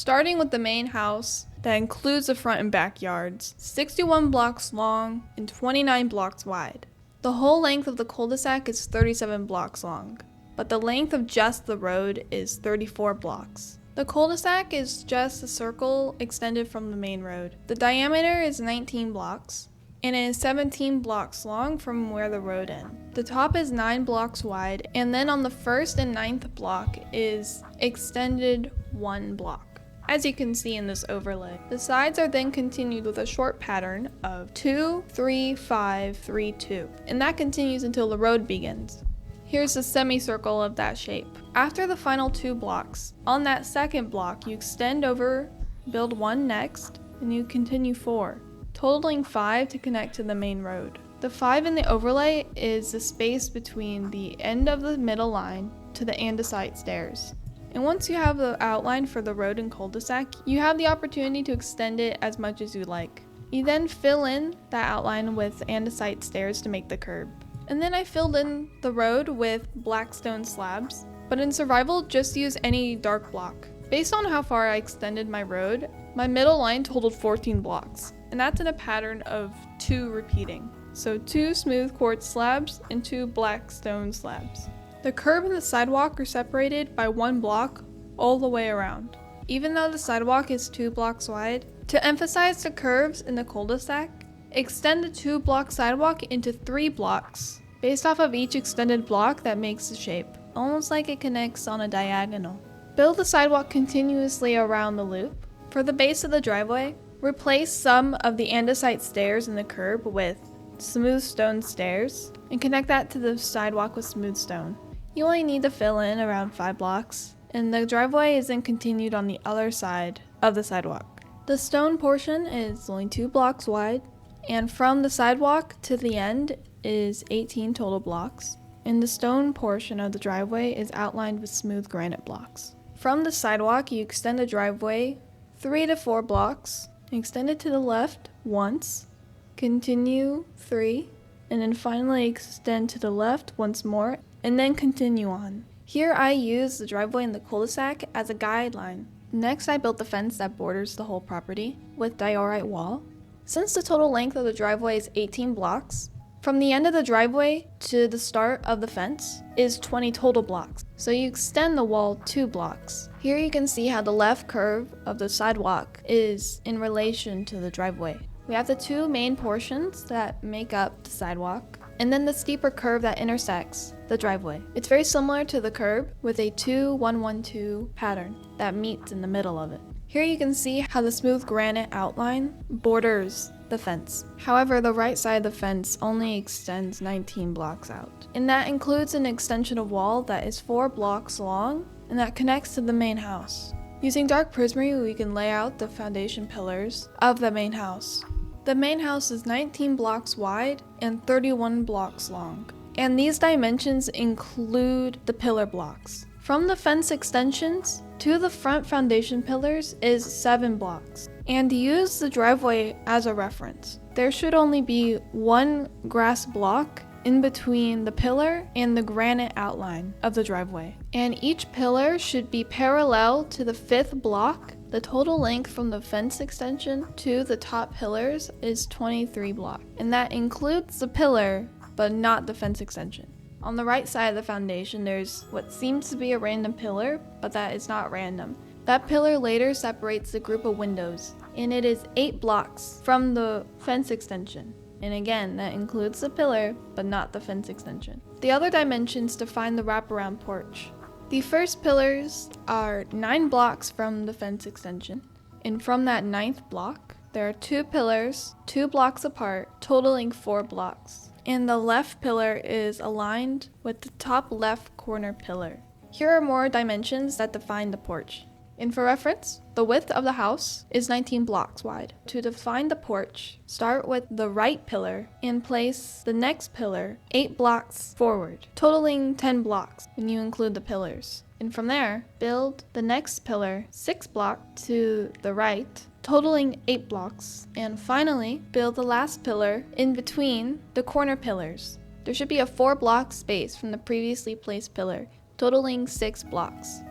Starting with the main house that includes the front and backyards, 61 blocks long and 29 blocks wide. The whole length of the cul-de-sac is 37 blocks long, but the length of just the road is 34 blocks. The cul-de-sac is just a circle extended from the main road. The diameter is 19 blocks, and it is 17 blocks long from where the road ends. The top is 9 blocks wide, and then on the first and 9th block is extended 1 block, as you can see in this overlay. The sides are then continued with a short pattern of 2, 3, 5, 3, 2, and that continues until the road begins. Here's a semicircle of that shape. After the final 2 blocks, on that second block you extend over, build 1 next, and you continue 4, totaling 5 to connect to the main road. The 5 in the overlay is the space between the end of the middle line to the andesite stairs. And once you have the outline for the road and cul-de-sac, you have the opportunity to extend it as much as you like. You then fill in that outline with andesite stairs to make the curb. And then I filled in the road with black stone slabs, but in survival, just use any dark block. Based on how far I extended my road, my middle line totaled 14 blocks, and that's in a pattern of 2 repeating. So 2 smooth quartz slabs and 2 black stone slabs. The curb and the sidewalk are separated by 1 block all the way around. Even though the sidewalk is 2 blocks wide, to emphasize the curves in the cul-de-sac, extend the 2-block sidewalk into 3 blocks, based off of each extended block that makes the shape, almost like it connects on a diagonal. Build the sidewalk continuously around the loop. For the base of the driveway, replace some of the andesite stairs in the curb with smooth stone stairs, and connect that to the sidewalk with smooth stone. You only need to fill in around 5 blocks, and the driveway is then continued on the other side of the sidewalk. The stone portion is only 2 blocks wide, and from the sidewalk to the end is 18 total blocks, and the stone portion of the driveway is outlined with smooth granite blocks. From the sidewalk, you extend the driveway 3 to 4 blocks, extend it to the left once, continue 3, and then finally extend to the left once more, and then continue on. Here I use the driveway in the cul-de-sac as a guideline. Next, I built the fence that borders the whole property with diorite wall. Since the total length of the driveway is 18 blocks, from the end of the driveway to the start of the fence is 20 total blocks, so you extend the wall 2 blocks. Here you can see how the left curve of the sidewalk is in relation to the driveway. We have the 2 main portions that make up the sidewalk, and then the steeper curve that intersects the driveway. It's very similar to the curb with a 2-1-1-2 pattern that meets in the middle of it. Here you can see how the smooth granite outline borders the fence. However, the right side of the fence only extends 19 blocks out. And that includes an extension of wall that is 4 blocks long and that connects to the main house. Using dark prismarine, we can lay out the foundation pillars of the main house. The main house is 19 blocks wide and 31 blocks long. And these dimensions include the pillar blocks. From the fence extensions to the front foundation pillars is 7 blocks. And use the driveway as a reference. There should only be 1 grass block in between the pillar and the granite outline of the driveway. And each pillar should be parallel to the 5th block. The total length from the fence extension to the top pillars is 23 blocks. And that includes the pillar, but not the fence extension. On the right side of the foundation, there's what seems to be a random pillar, but that is not random. That pillar later separates the group of windows, and it is 8 blocks from the fence extension. And again, that includes the pillar, but not the fence extension. The other dimensions define the wraparound porch. The first pillars are 9 blocks from the fence extension, and from that 9th block, there are 2 pillars, 2 blocks apart, totaling 4 blocks. And the left pillar is aligned with the top left corner pillar. Here are more dimensions that define the porch. And for reference, the width of the house is 19 blocks wide. To define the porch, start with the right pillar and place the next pillar 8 blocks forward, totaling 10 blocks when you include the pillars. And from there, build the next pillar 6 blocks to the right, totaling 8 blocks. And finally, build the last pillar in between the corner pillars. There should be a 4-block space from the previously placed pillar, totaling 6 blocks.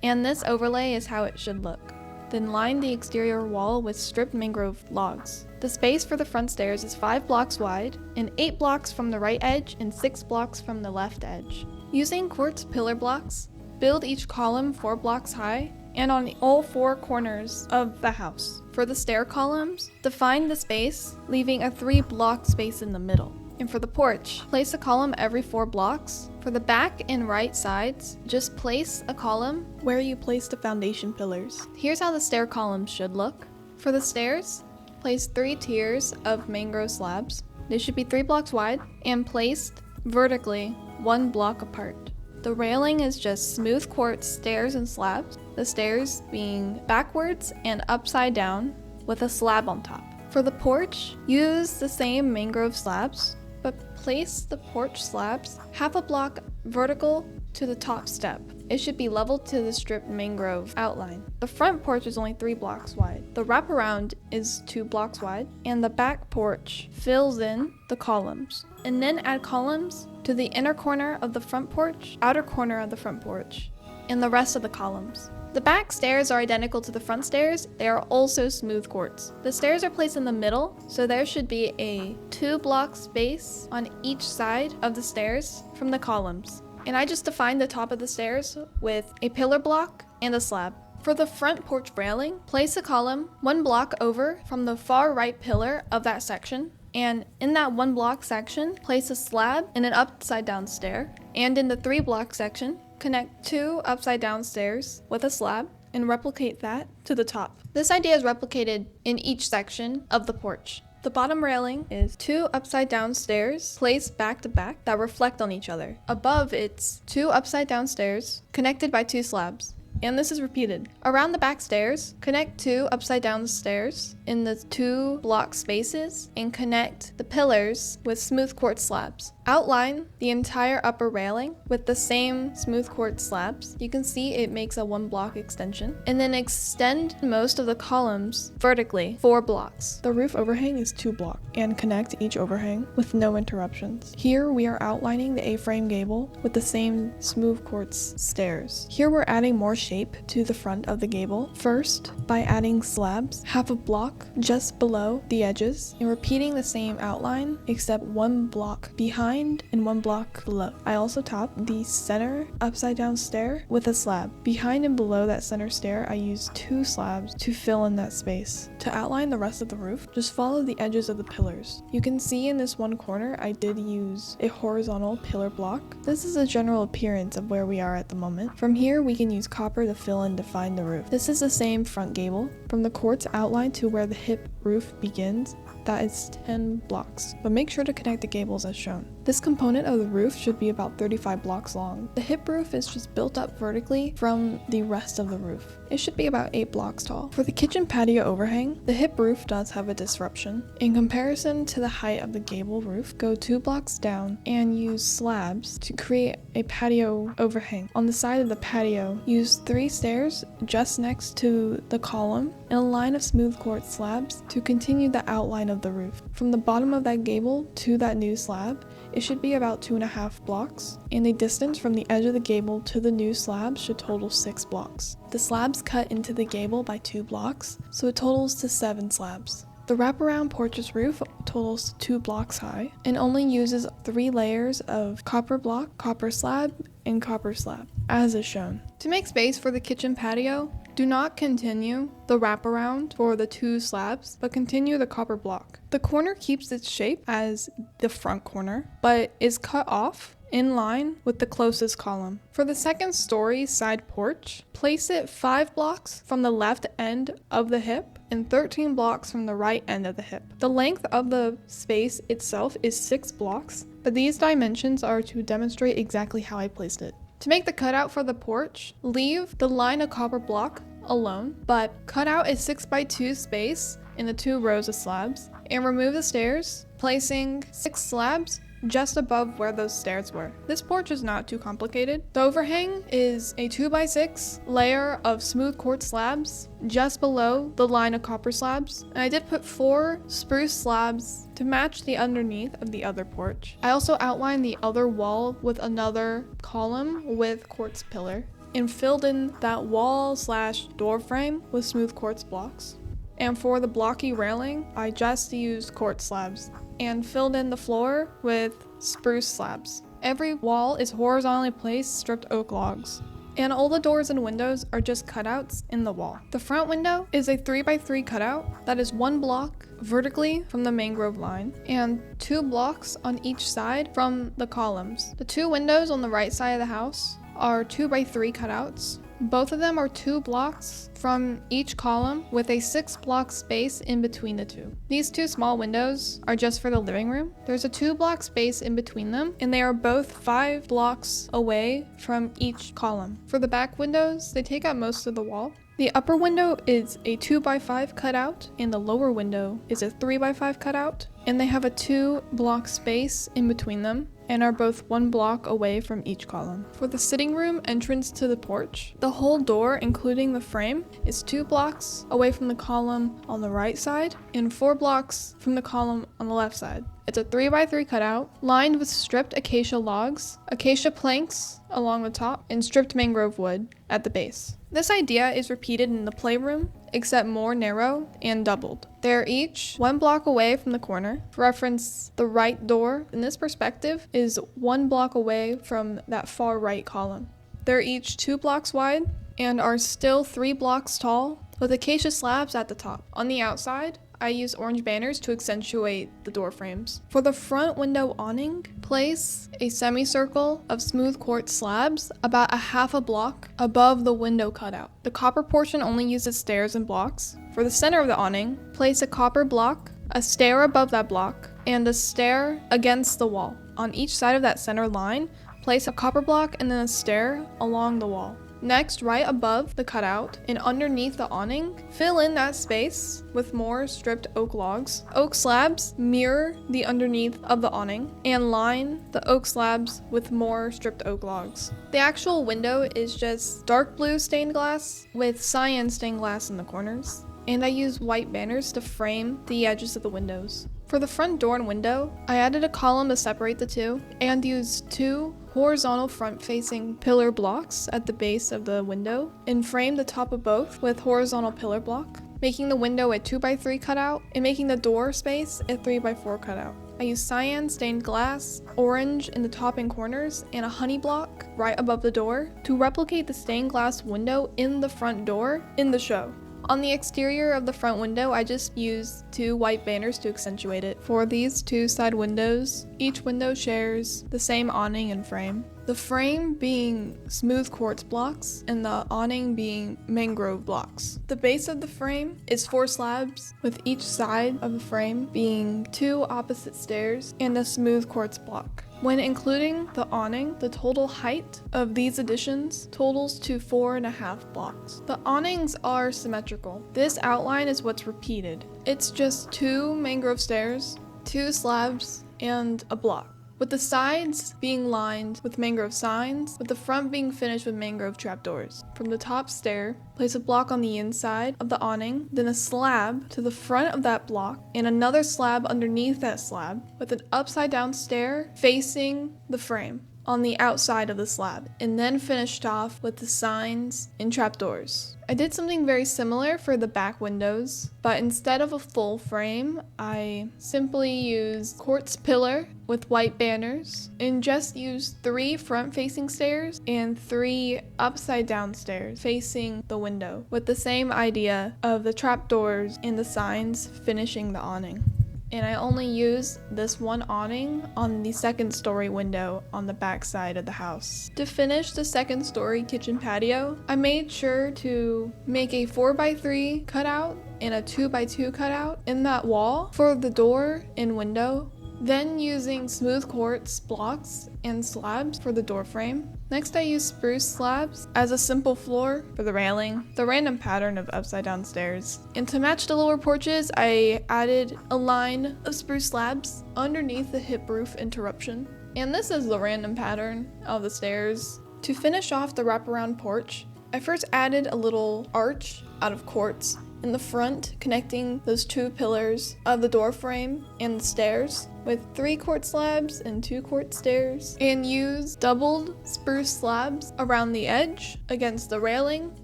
and this overlay is how it should look. Then line the exterior wall with stripped mangrove logs. The space for the front stairs is 5 blocks wide, and 8 blocks from the right edge and 6 blocks from the left edge. Using quartz pillar blocks, build each column 4 blocks high and on all 4 corners of the house. For the stair columns, define the space, leaving a 3-block space in the middle. And for the porch, place a column every 4 blocks. For the back and right sides, just place a column where you place the foundation pillars. Here's how the stair columns should look. For the stairs, place 3 tiers of mangrove slabs. They should be 3 blocks wide and placed vertically 1 block apart. The railing is just smooth quartz stairs and slabs, the stairs being backwards and upside down with a slab on top. For the porch, use the same mangrove slabs, but place the porch slabs half a block vertical to the top step. It should be level to the stripped mangrove outline. The front porch is only 3 blocks wide. The wraparound is 2 blocks wide, and the back porch fills in the columns. And then add columns to the inner corner of the front porch, outer corner of the front porch, and the rest of the columns. The back stairs are identical to the front stairs. They are also smooth quartz. The stairs are placed in the middle, so there should be a 2-block space on each side of the stairs from the columns. And I just defined the top of the stairs with a pillar block and a slab. For the front porch railing, place a column 1 block over from the far right pillar of that section. And in that 1 block section, place a slab and an upside down stair. And in the 3 block section, connect 2 upside down stairs with a slab and replicate that to the top. This idea is replicated in each section of the porch. The bottom railing is 2 upside down stairs placed back to back that reflect on each other. Above, it's 2 upside down stairs connected by 2 slabs. And this is repeated. Around the back stairs, connect 2 upside down stairs in the 2 block spaces and connect the pillars with smooth quartz slabs. Outline the entire upper railing with the same smooth quartz slabs. You can see it makes a 1 block extension. And then extend most of the columns vertically 4 blocks. The roof overhang is 2 blocks and connect each overhang with no interruptions. Here we are outlining the A-frame gable with the same smooth quartz stairs. Here we're adding more shape to the front of the gable. First, by adding slabs half a block just below the edges and repeating the same outline except 1 block behind and 1 block below. I also topped the center upside down stair with a slab. Behind and below that center stair, I used 2 slabs to fill in that space. To outline the rest of the roof, just follow the edges of the pillars. You can see in this one corner, I did use a horizontal pillar block. This is a general appearance of where we are at the moment. From here, we can use copper to fill and define the roof. This is the same front gable. From the quartz outline to where the hip roof begins, that is 10 blocks, but make sure to connect the gables as shown. This component of the roof should be about 35 blocks long. The hip roof is just built up vertically from the rest of the roof. It should be about 8 blocks tall. For the kitchen patio overhang, the hip roof does have a disruption. In comparison to the height of the gable roof, go 2 blocks down and use slabs to create a patio overhang. On the side of the patio, use 3 stairs just next to the column and a line of smooth quartz slabs to continue the outline of the roof. From the bottom of that gable to that new slab, it should be about 2.5 blocks, and the distance from the edge of the gable to the new slab should total 6 blocks. The slabs cut into the gable by 2 blocks, so it totals to 7 slabs. The wraparound porch's roof totals 2 blocks high and only uses 3 layers of copper block, copper slab, and copper slab, as is shown. To make space for the kitchen patio, do not continue the wraparound for the 2 slabs, but continue the copper block. The corner keeps its shape as the front corner, but is cut off in line with the closest column. For the second story side porch, place it 5 blocks from the left end of the hip and 13 blocks from the right end of the hip. The length of the space itself is 6 blocks, but these dimensions are to demonstrate exactly how I placed it. To make the cutout for the porch, leave the line of copper block alone, but cut out a 6x2 space in the 2 rows of slabs and remove the stairs, placing 6 slabs just above where those stairs were. This porch is not too complicated. The overhang is a 2x6 layer of smooth quartz slabs just below the line of copper slabs, and I did put 4 spruce slabs to match the underneath of the other porch. I also outlined the other wall with another column with quartz pillar. and filled in that wall/door frame with smooth quartz blocks. And for the blocky railing, I just used quartz slabs and filled in the floor with spruce slabs. Every wall is horizontally placed stripped oak logs. And all the doors and windows are just cutouts in the wall. The front window is a 3x3 cutout that is 1 block vertically from the mangrove line and 2 blocks on each side from the columns. The 2 windows on the right side of the house are 2x3 cutouts. Both of them are 2 blocks from each column with a 6 block space in between the two. These 2 small windows are just for the living room. There's a 2 block space in between them, and they are both 5 blocks away from each column. For the back windows, they take up most of the wall. The upper window is a 2x5 cutout, and the lower window is a 3x5 cutout, and they have a 2 block space in between them, and are both 1 block away from each column. For the sitting room entrance to the porch, the whole door, including the frame, is 2 blocks away from the column on the right side and 4 blocks from the column on the left side. It's a 3x3 cutout, lined with stripped acacia logs, acacia planks along the top, and stripped mangrove wood at the base. This idea is repeated in the playroom, except more narrow and doubled. They're each 1 block away from the corner. For reference, the right door in this perspective is 1 block away from that far right column. They're each 2 blocks wide and are still 3 blocks tall with acacia slabs at the top. On the outside, I use orange banners to accentuate the door frames. For the front window awning, place a semicircle of smooth quartz slabs about a half a block above the window cutout. The copper portion only uses stairs and blocks. For the center of the awning, place a copper block, a stair above that block, and a stair against the wall. On each side of that center line, place a copper block and then a stair along the wall. Next, right above the cutout and underneath the awning, fill in that space with more stripped oak logs. Oak slabs mirror the underneath of the awning and line the oak slabs with more stripped oak logs. The actual window is just dark blue stained glass with cyan stained glass in the corners, and I use white banners to frame the edges of the windows. For the front door and window, I added a column to separate the two and used 2 horizontal front-facing pillar blocks at the base of the window and framed the top of both with horizontal pillar block, making the window a 2x3 cutout and making the door space a 3x4 cutout. I used cyan stained glass, orange in the top and corners, and a honey block right above the door to replicate the stained glass window in the front door in the show. On the exterior of the front window, I just used 2 white banners to accentuate it. For these 2 side windows, each window shares the same awning and frame. The frame being smooth quartz blocks and the awning being mangrove blocks. The base of the frame is 4 slabs, with each side of the frame being 2 opposite stairs and a smooth quartz block. When including the awning, the total height of these additions totals to 4.5 blocks. The awnings are symmetrical. This outline is what's repeated. It's just 2 mangrove stairs, 2 slabs, and a block, with the sides being lined with mangrove signs, with the front being finished with mangrove trapdoors. From the top stair, place a block on the inside of the awning, then a slab to the front of that block, and another slab underneath that slab, with an upside down stair facing the frame on the outside of the slab, and then finished off with the signs and trapdoors. I did something very similar for the back windows, but instead of a full frame, I simply used quartz pillar with white banners and just used 3 front-facing stairs and 3 upside-down stairs facing the window, with the same idea of the trapdoors and the signs finishing the awning. And I only use this one awning on the 2nd story window on the back side of the house. To finish the 2nd story kitchen patio, I made sure to make a 4x3 cutout and a 2x2 cutout in that wall for the door and window, then using smooth quartz blocks and slabs for the door frame. Next, I used spruce slabs as a simple floor for the railing, the random pattern of upside down stairs. And to match the lower porches, I added a line of spruce slabs underneath the hip roof interruption. And this is the random pattern of the stairs. To finish off the wraparound porch, I first added a little arch out of quartz in the front, connecting those 2 pillars of the door frame and the stairs with 3 quart slabs and 2 quart stairs, and use doubled spruce slabs around the edge against the railing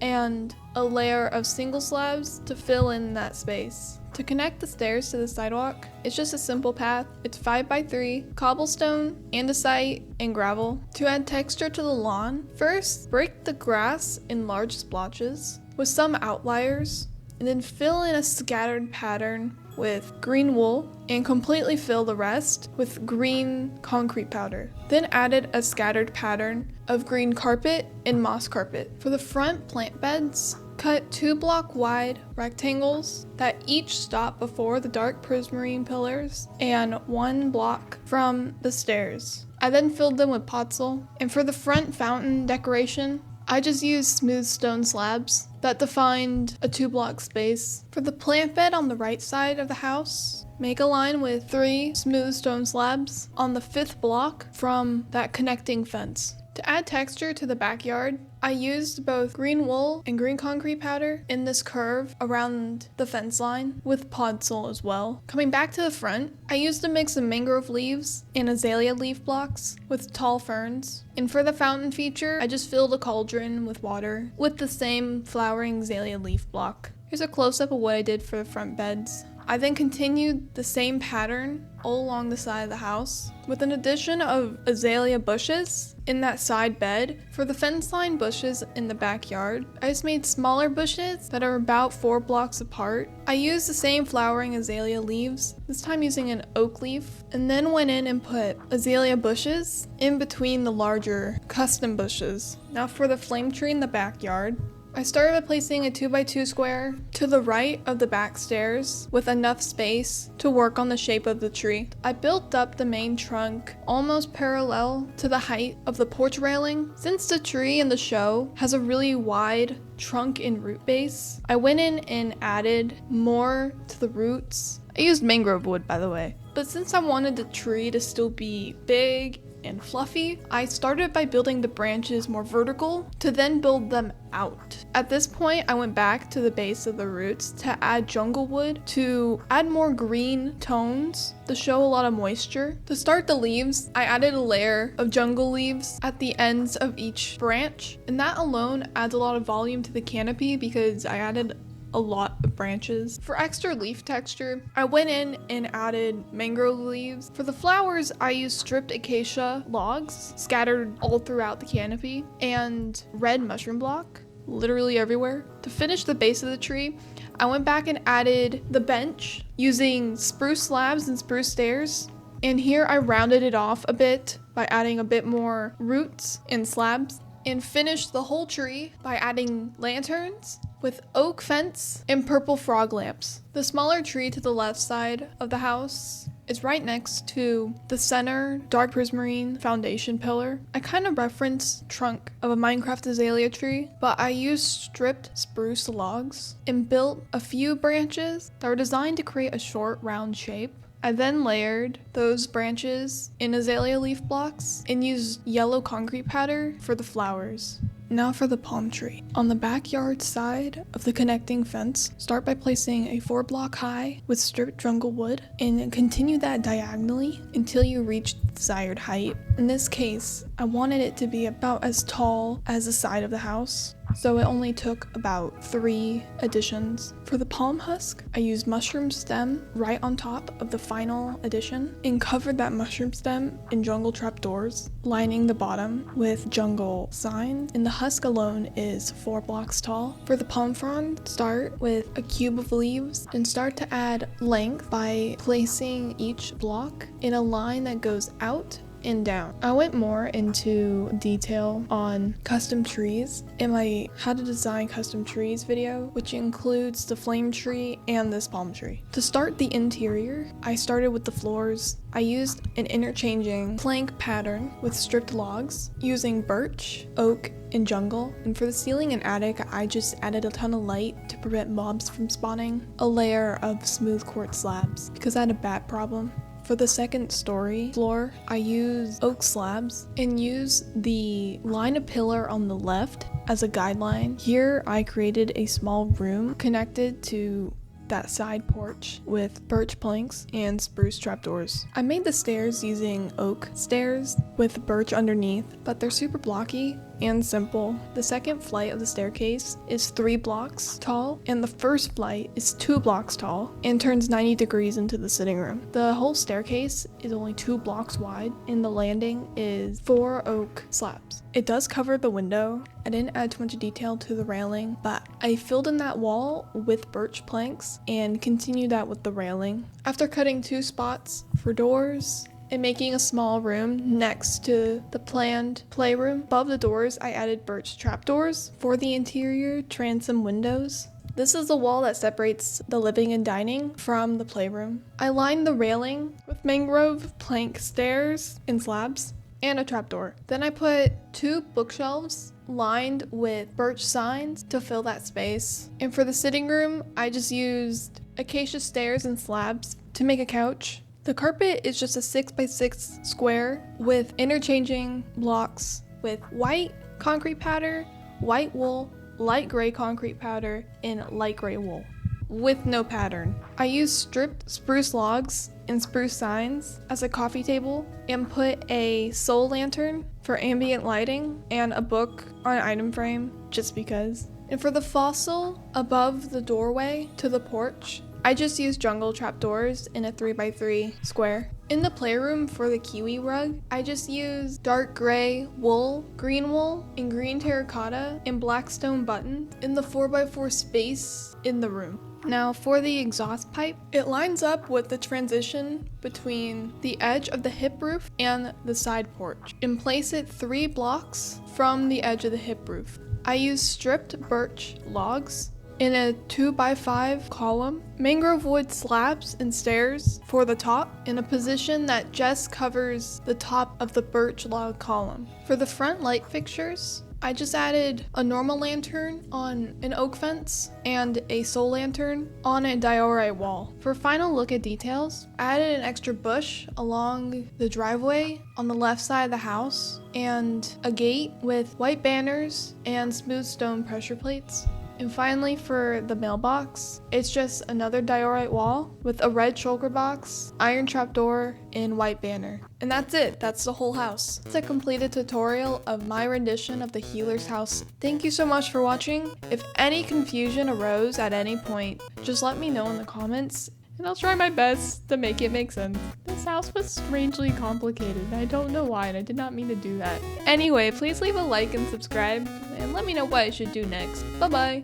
and a layer of single slabs to fill in that space. To connect the stairs to the sidewalk, it's just a simple path. It's 5x3, cobblestone, andesite, and gravel. To add texture to the lawn, first break the grass in large splotches with some outliers, and then fill in a scattered pattern with green wool and completely fill the rest with green concrete powder. Then added a scattered pattern of green carpet and moss carpet. For the front plant beds, cut 2 block wide rectangles that each stop before the dark prismarine pillars and 1 block from the stairs. I then filled them with podzol, and for the front fountain decoration, I just used smooth stone slabs that defined a 2 block space. For the plant bed on the right side of the house, make a line with 3 smooth stone slabs on the 5th block from that connecting fence. To add texture to the backyard, I used both green wool and green concrete powder in this curve around the fence line with podzol as well. Coming back to the front, I used a mix of mangrove leaves and azalea leaf blocks with tall ferns. And for the fountain feature, I just filled a cauldron with water with the same flowering azalea leaf block. Here's a close-up of what I did for the front beds. I then continued the same pattern all along the side of the house with an addition of azalea bushes in that side bed. For the fence line bushes in the backyard, I just made smaller bushes that are about 4 blocks apart. I used the same flowering azalea leaves, this time using an oak leaf, and then went in and put azalea bushes in between the larger custom bushes. Now for the flame tree in the backyard, I started by placing a 2x2 square to the right of the back stairs with enough space to work on the shape of the tree. I built up the main trunk almost parallel to the height of the porch railing. Since the tree in the show has a really wide trunk and root base, I went in and added more to the roots. I used mangrove wood, by the way. But since I wanted the tree to still be big and fluffy, I started by building the branches more vertical to then build them out. At this point, I went back to the base of the roots to add jungle wood to add more green tones to show a lot of moisture. To start the leaves, I added a layer of jungle leaves at the ends of each branch, and that alone adds a lot of volume to the canopy because I added a lot of branches. For extra leaf texture, I went in and added mangrove leaves. For the flowers, I used stripped acacia logs scattered all throughout the canopy and red mushroom block literally everywhere. To finish the base of the tree, I went back and added the bench using spruce slabs and spruce stairs. And here I rounded it off a bit by adding a bit more roots and slabs, and finished the whole tree by adding lanterns with oak fence and purple frog lamps. The smaller tree to the left side of the house is right next to the center dark prismarine foundation pillar. I kind of referenced trunk of a Minecraft azalea tree, but I used stripped spruce logs and built a few branches that were designed to create a short round shape. I then layered those branches in azalea leaf blocks and used yellow concrete powder for the flowers. Now for the palm tree. On the backyard side of the connecting fence, start by placing a 4 block high with stripped jungle wood and continue that diagonally until you reach the desired height. In this case, I wanted it to be about as tall as the side of the house, so it only took about 3 additions. For the palm husk, I used mushroom stem right on top of the final addition and covered that mushroom stem in jungle trapdoors, lining the bottom with jungle signs, and the husk alone is 4 blocks tall. For the palm frond, start with a cube of leaves and start to add length by placing each block in a line that goes out and down. I went more into detail on custom trees in my how to design custom trees video, which includes the flame tree and this palm tree. To start the interior, I started with the floors. I used an interchanging plank pattern with stripped logs using birch, oak, and jungle. And for the ceiling and attic, I just added a ton of light to prevent mobs from spawning, a layer of smooth quartz slabs because I had a bat problem. For the second story floor, I use oak slabs and use the line of pillar on the left as a guideline. Here I created a small room connected to that side porch with birch planks and spruce trapdoors. I made the stairs using oak stairs with birch underneath, but they're super blocky and simple. The second flight of the staircase is 3 blocks tall, and the first flight is 2 blocks tall and turns 90 degrees into the sitting room. The whole staircase is only 2 blocks wide, and the landing is 4 oak slabs. It does cover the window. I didn't add too much detail to the railing, but I filled in that wall with birch planks and continued that with the railing. After cutting 2 spots for doors and making a small room next to the planned playroom, above the doors I added birch trapdoors for the interior transom windows. This is the wall that separates the living and dining from the playroom. I lined the railing with mangrove plank stairs and slabs and a trapdoor. Then I put 2 bookshelves lined with birch signs to fill that space. And for the sitting room, I just used acacia stairs and slabs to make a couch. The carpet is just a 6x6 square with interchanging blocks with white concrete powder, white wool, light gray concrete powder, and light gray wool with no pattern. I used stripped spruce logs and spruce signs as a coffee table and put a soul lantern for ambient lighting and a book on an item frame just because. And for the fossil above the doorway to the porch, I just used jungle trapdoors in a 3x3 square. In the playroom for the kiwi rug, I just used dark gray wool, and green terracotta and black stone buttons in the 4x4 space in the room. Now for the exhaust pipe, it lines up with the transition between the edge of the hip roof and the side porch and place it 3 blocks from the edge of the hip roof. I used stripped birch logs in a 2x5 column, mangrove wood slabs and stairs for the top in a position that just covers the top of the birch log column. For the front light fixtures, I just added a normal lantern on an oak fence and a soul lantern on a diorite wall. For final look at details, I added an extra bush along the driveway on the left side of the house and a gate with white banners and smooth stone pressure plates. And finally, for the mailbox, it's just another diorite wall with a red shulker box, iron trapdoor, and white banner. And that's it. That's the whole house. It's a completed tutorial of my rendition of the healer's house. Thank you so much for watching. If any confusion arose at any point, just let me know in the comments, and I'll try my best to make it make sense. This house was strangely complicated. I don't know why, and I did not mean to do that. Anyway, please leave a like and subscribe, and let me know what I should do next. Bye-bye!